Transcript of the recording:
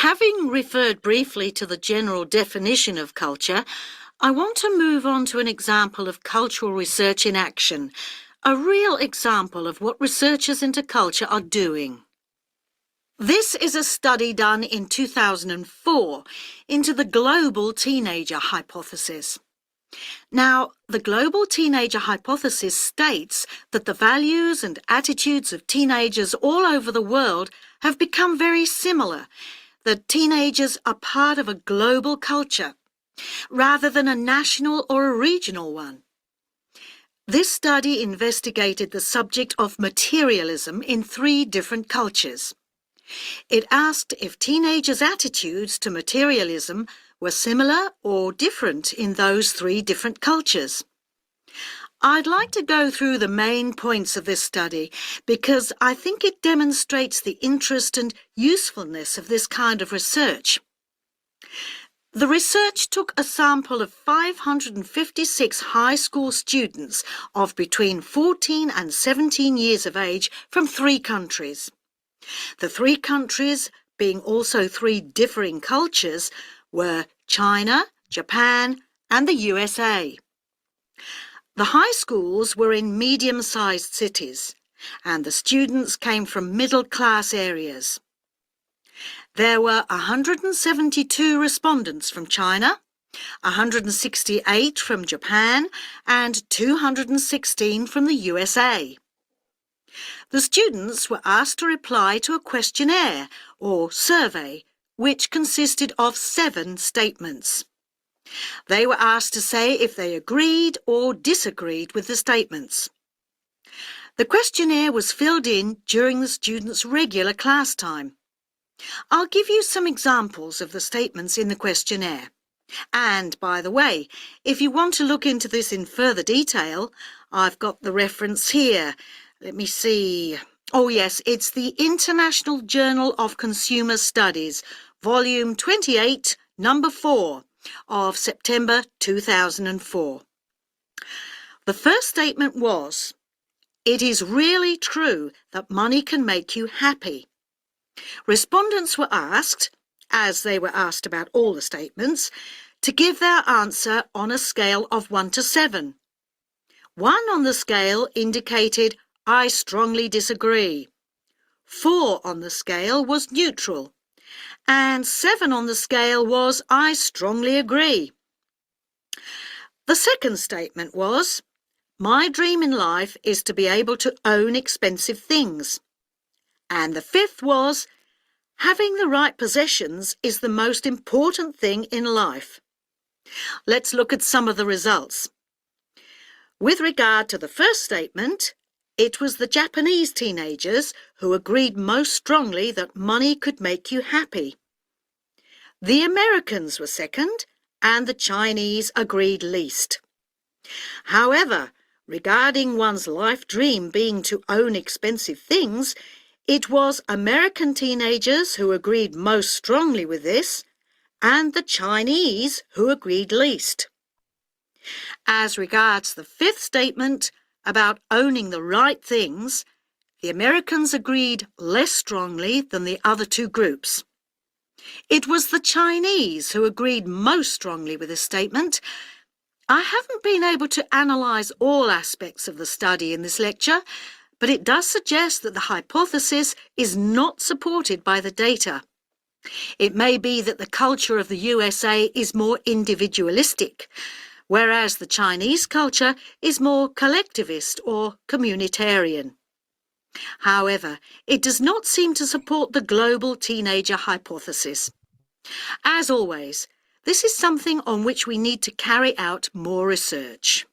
Having referred briefly to the general definition of culture, I want to move on to an example of cultural research in action, a real example of what researchers into culture are doing. This is a study done in 2004 into the global teenager hypothesis. Now, the global teenager hypothesis states that the values and attitudes of teenagers all over the world have become very similar, that teenagers are part of a global culture, rather than a national or a regional one. This study investigated the subject of materialism in 3 different cultures. It asked if teenagers' attitudes to materialism were similar or different in those 3 different cultures. I'd like to go through the main points of this study because I think it demonstrates the interest and usefulness of this kind of research. The research took a sample of 556 high school students of between 14 and 17 years of age from 3 countries. The 3 countries, being also 3 differing cultures, were China, Japan, and the USA. The high schools were in medium-sized cities, and the students came from middle-class areas. There were 172 respondents from China, 168 from Japan, and 216 from the USA. The students were asked to reply to a questionnaire or survey, which consisted of 7 statements. They were asked to say if they agreed or disagreed with the statements. The questionnaire was filled in during the students' regular class time. I'll give you some examples of the statements in the questionnaire. And, by the way, if you want to look into this in further detail, I've got the reference here. Let me see. Oh yes, it's the International Journal of Consumer Studies, Volume 28, Number 4, of September 2004. The first statement was, "It is really true that money can make you happy." Respondents were asked, as they were asked about all the statements, to give their answer on a scale of 1 to 7. 1 on the scale indicated, "I strongly disagree." 4 on the scale was neutral, and 7 on the scale was, "I strongly agree." The second statement was, "My dream in life is to be able to own expensive things." And the 5th was, "Having the right possessions is the most important thing in life." Let's look at some of the results. With regard to the first statement, it was the Japanese teenagers who agreed most strongly that money could make you happy. The Americans were second, and the Chinese agreed least. However, regarding one's life dream being to own expensive things, it was American teenagers who agreed most strongly with this, and the Chinese who agreed least. As regards the 5th statement about owning the right things, the Americans agreed less strongly than the other 2 groups. It was the Chinese who agreed most strongly with this statement. I haven't been able to analyse all aspects of the study in this lecture, but it does suggest that the hypothesis is not supported by the data. It may be that the culture of the USA is more individualistic, whereas the Chinese culture is more collectivist or communitarian. However, it does not seem to support the global teenager hypothesis. As always, this is something on which we need to carry out more research.